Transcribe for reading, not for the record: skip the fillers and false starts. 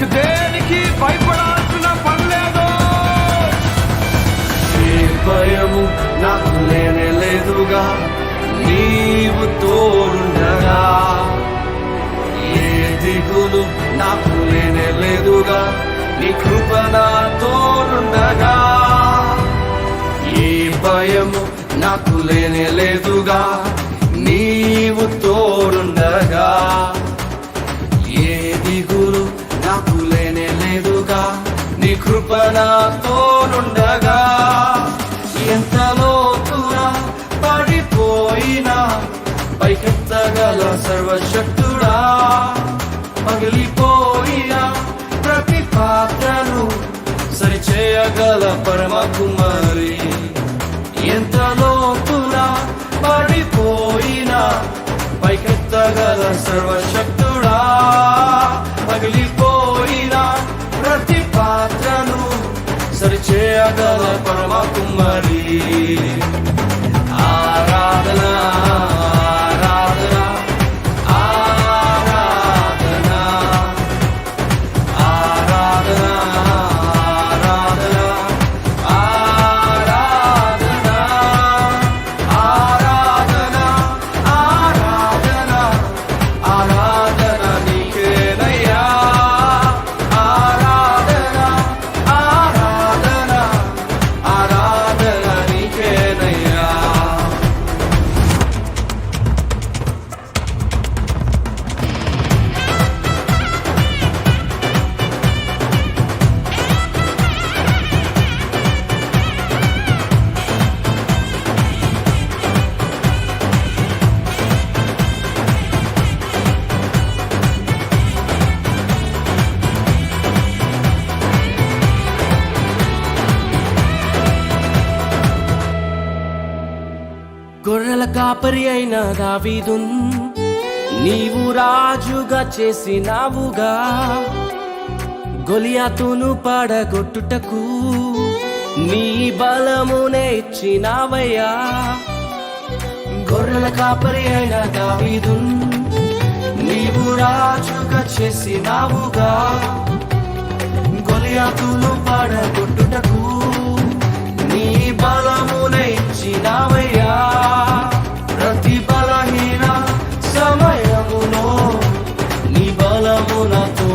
ఇక దేనికి భయపడాల్సిన పనిలేదు. ఏ భయము నాకు లేనే లేదుగా, నీవు తోడుండగా. ఏ దిగులు నాకు లేనే లేదుగా, నీ కృప నా తోడుండగా. ఏ భయము నాకు లేనే లేదుగా, నీవు తోడుండగా. ఏ దిగులు నాకు లేనే లేదుగా, నీ కృప నా తోడుండగా. ఎంత లోతునా పడిపోయినా పైకెత్తగల సర్వశక్తుడా, పగిలిపోయిన ప్రతి పాత్రను సరిచేయగల పరమ కుమారి. ఎంత లోతునా పడిపోయినా పైకెత్తగల సర్వశక్తుడా, పగిలిపోయిన ప్రతి పాత్రను సరిచేయగల పరమ కుమారి. ఆరాధన గొర్రెల కాపరి అయిన దావీదున్ నీవు రాజుగా చేసినావుగా. గొలియాతును పడగొట్టుటకు నీ బలమునే ఇచ్చినావయ్యా. గొర్రెల కాపరి అయిన దావీదున్ నీవు రాజుగా చేసినావుగా. గొలియాతును పడగొట్టుటకు నీ బలమునే ఇచ్చినావయ్యా. ప్రతి బలహీన సమయములో నీ బలము నాతో